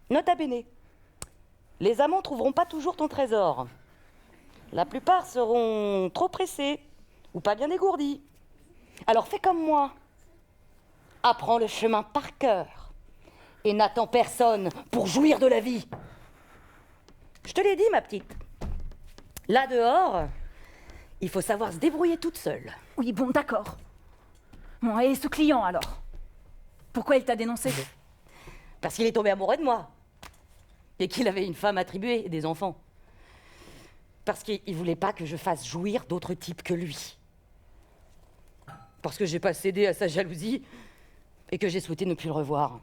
Nota bene. Les amants trouveront pas toujours ton trésor. La plupart seront trop pressés ou pas bien dégourdis. Alors fais comme moi. Apprends le chemin par cœur et n'attends personne pour jouir de la vie. Je te l'ai dit, ma petite. Là dehors, il faut savoir se débrouiller toute seule. Oui, bon, d'accord. Bon, et ce client, alors? Pourquoi il t'a dénoncé? Parce qu'il est tombé amoureux de moi. Et qu'il avait une femme attribuée et des enfants. Parce qu'il voulait pas que je fasse jouir d'autres types que lui. Parce que j'ai pas cédé à sa jalousie et que j'ai souhaité ne plus le revoir.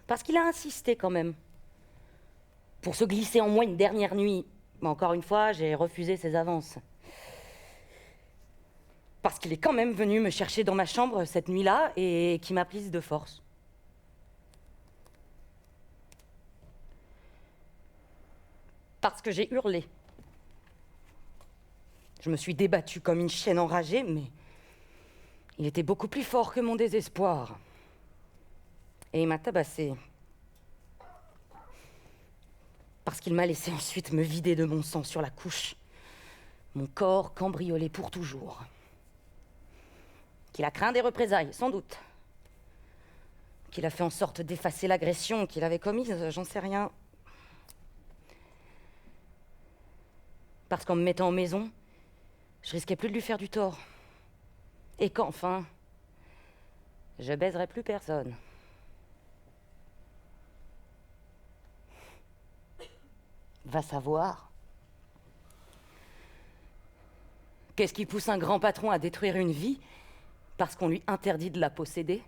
Parce qu'il a insisté quand même. Pour se glisser en moi une dernière nuit. Mais encore une fois, j'ai refusé ses avances. Parce qu'il est quand même venu me chercher dans ma chambre cette nuit-là et qui m'a prise de force. Parce que j'ai hurlé. Je me suis débattue comme une chienne enragée, mais il était beaucoup plus fort que mon désespoir. Et il m'a tabassée. Parce qu'il m'a laissé ensuite me vider de mon sang sur la couche. Mon corps cambriolé pour toujours. Qu'il a craint des représailles, sans doute. Qu'il a fait en sorte d'effacer l'agression qu'il avait commise, j'en sais rien. Parce qu'en me mettant en maison, je risquais plus de lui faire du tort. Et qu'enfin, je baiserais plus personne. Va savoir. Qu'est-ce qui pousse un grand patron à détruire une vie parce qu'on lui interdit de la posséder ?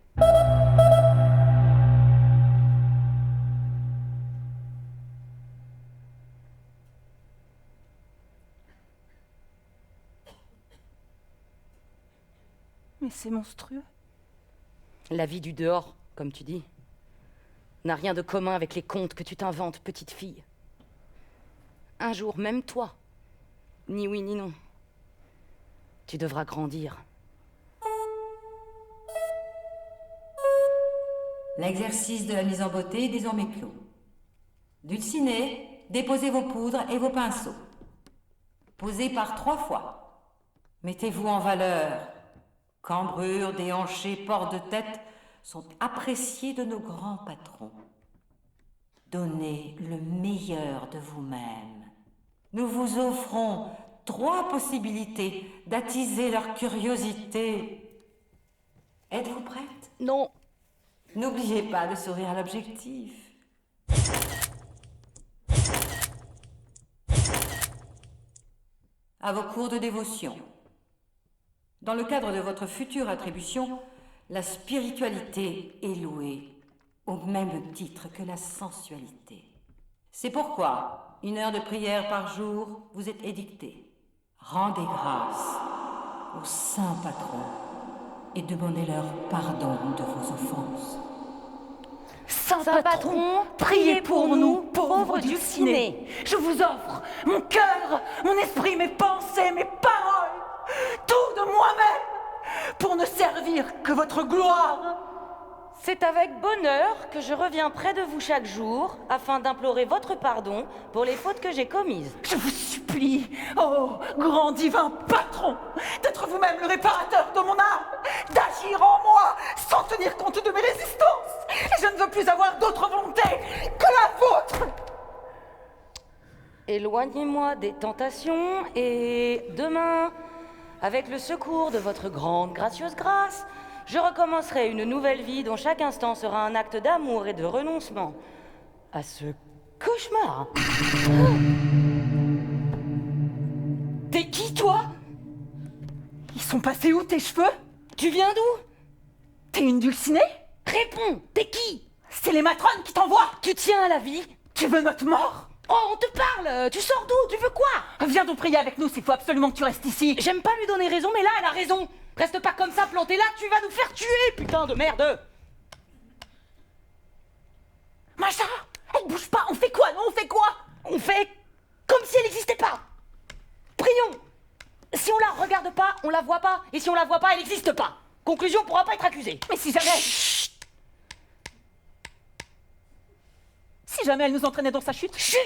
Mais c'est monstrueux. La vie du dehors, comme tu dis, n'a rien de commun avec les contes que tu t'inventes, petite fille. Un jour, même toi, ni oui ni non, tu devras grandir. L'exercice de la mise en beauté est désormais clos. Dulcinée, déposez vos poudres et vos pinceaux. Posez par 3 fois. Mettez-vous en valeur. Cambrures, déhanchés, ports de tête sont appréciés de nos grands patrons. Donnez le meilleur de vous-même. Nous vous offrons 3 possibilités d'attiser leur curiosité. Êtes-vous prête? Non. N'oubliez pas de sourire à l'objectif. À vos cours de dévotion. Dans le cadre de votre future attribution, la spiritualité est louée au même titre que la sensualité. C'est pourquoi 1 heure de prière par jour vous est édictée. Rendez grâce aux saints patrons et demandez-leur pardon de vos offenses. Saint patron, priez pour nous, pauvres dulcinés. Je vous offre mon cœur, mon esprit, mes pensées, mes paroles, tout de moi-même, pour ne servir que votre gloire. C'est avec bonheur que je reviens près de vous chaque jour afin d'implorer votre pardon pour les fautes que j'ai commises. Je vous supplie, oh grand divin patron, d'être vous-même le réparateur de mon âme, d'agir en moi sans tenir compte de mes résistances. Et je ne veux plus avoir d'autre volonté que la vôtre. Éloignez-moi des tentations et demain, avec le secours de votre grande gracieuse grâce, je recommencerai une nouvelle vie dont chaque instant sera un acte d'amour et de renoncement à ce cauchemar. T'es qui, toi? Ils sont passés où tes cheveux? Tu viens d'où? T'es une dulcinée? Réponds, t'es qui? C'est les matrones qui t'envoient. Tu tiens à la vie? Tu veux notre mort? Oh, on te parle! Tu sors d'où? Tu veux quoi? Viens donc prier avec nous s'il faut absolument que tu restes ici. J'aime pas lui donner raison, mais là, elle a raison. Reste pas comme ça, planté là, tu vas nous faire tuer, putain de merde! Macha, elle bouge pas, on fait quoi? Non, on fait quoi? On fait comme si elle n'existait pas. Prions. Si on la regarde pas, on la voit pas. Et si on la voit pas, elle n'existe pas. Conclusion, on pourra pas être accusé. Mais si jamais... Chut. jamais elle nous entraînait dans sa chute. Chut!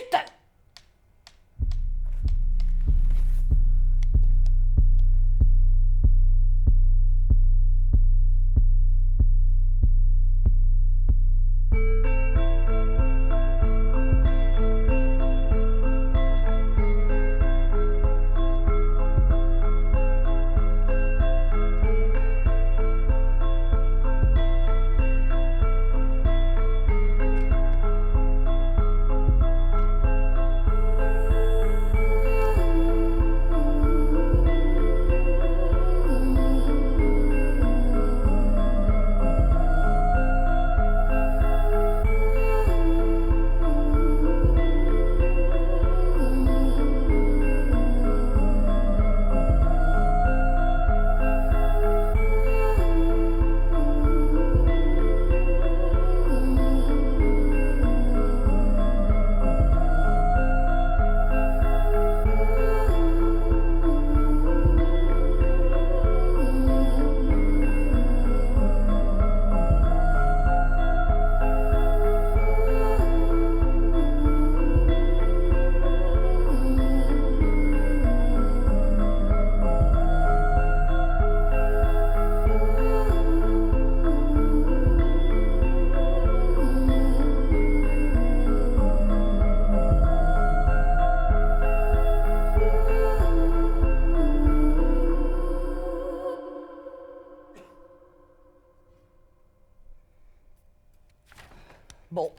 Bon.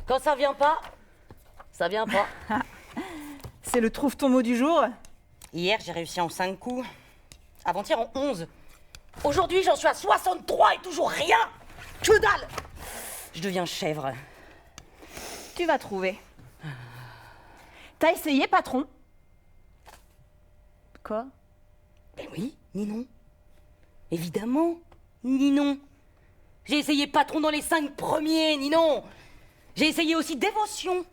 Quand ça vient pas, ça vient pas. C'est le trouve ton mot du jour. Hier, j'ai réussi en 5 coups. Avant-hier, en 11. Aujourd'hui, j'en suis à 63 et toujours rien. Que dalle. Je deviens chèvre. Tu vas trouver. T'as essayé, patron? Quoi? Ben oui, ni non. Évidemment, ni non. J'ai essayé patron dans les 5 premiers, ni non. J'ai essayé aussi dévotion,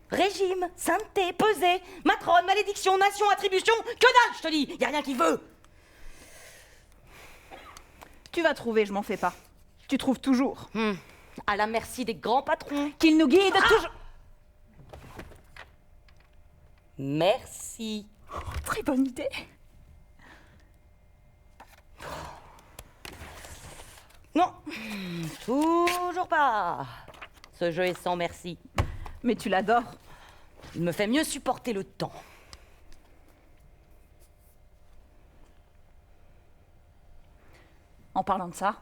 régime, sainteté, pesée, matrone, malédiction, nation, attribution. Que dalle, je te dis. Y a rien qui veut. Tu vas trouver, je m'en fais pas. Tu trouves toujours. À la merci des grands patrons. Qu'ils nous guident toujours. Merci. Très bonne idée. Non, toujours pas. Ce jeu est sans merci. Mais tu l'adores. Il me fait mieux supporter le temps. En parlant de ça,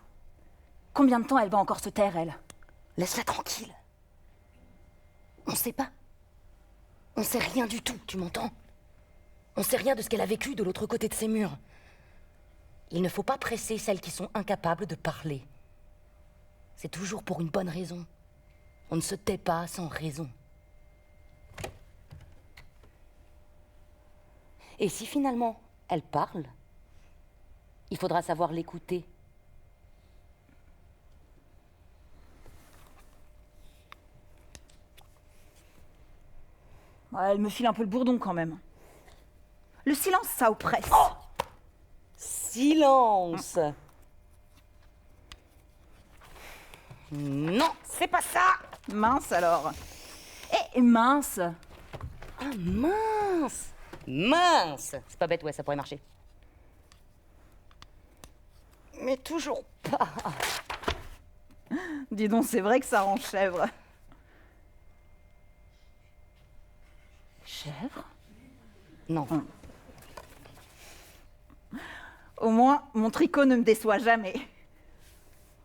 combien de temps elle va encore se taire, elle? Laisse-la tranquille. On sait pas. On sait rien du tout, tu m'entends? On sait rien de ce qu'elle a vécu de l'autre côté de ces murs. Il ne faut pas presser celles qui sont incapables de parler. C'est toujours pour une bonne raison. On ne se tait pas sans raison. Et si finalement elle parle, il faudra savoir l'écouter. Ouais, elle me file un peu le bourdon quand même. Le silence, ça oppresse. Oh! Silence. Non, c'est pas ça. Mince alors. Eh, mince. Ah mince. Mince. C'est pas bête, ouais, ça pourrait marcher. Mais toujours pas. Dis donc, c'est vrai que ça rend chèvre. Chèvre? Non. Au moins, mon tricot ne me déçoit jamais.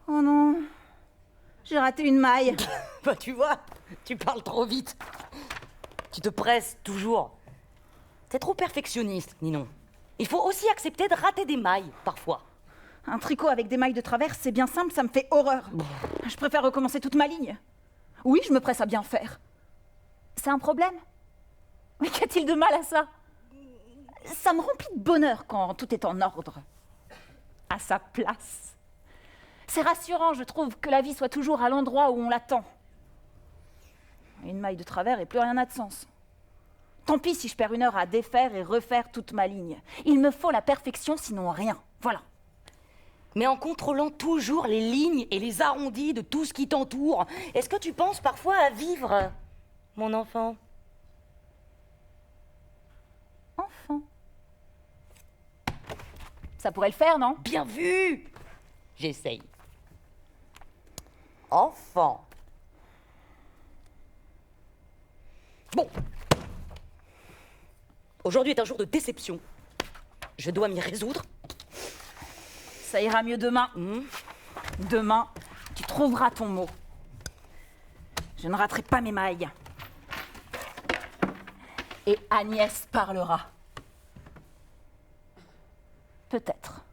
Oh non, j'ai raté une maille. Bah tu vois, tu parles trop vite. Tu te presses toujours. T'es trop perfectionniste, Ninon. Il faut aussi accepter de rater des mailles, parfois. Un tricot avec des mailles de travers, c'est bien simple, ça me fait horreur. Je préfère recommencer toute ma ligne. Oui, je me presse à bien faire. C'est un problème? Mais qu'y a-t-il de mal à ça? Ça me remplit de bonheur quand tout est en ordre. À sa place. C'est rassurant, je trouve, que la vie soit toujours à l'endroit où on l'attend. Une maille de travers et plus rien n'a de sens. Tant pis si je perds une heure à défaire et refaire toute ma ligne. Il me faut la perfection, sinon rien. Voilà. Mais en contrôlant toujours les lignes et les arrondis de tout ce qui t'entoure. Est-ce que tu penses parfois à vivre, mon enfant? Enfant. Ça pourrait le faire, non? Bien vu! J'essaye. Enfant. Bon. Aujourd'hui est un jour de déception. Je dois m'y résoudre. Ça ira mieux demain. Demain, tu trouveras ton mot. Je ne raterai pas mes mailles. Et Agnès parlera. Peut-être.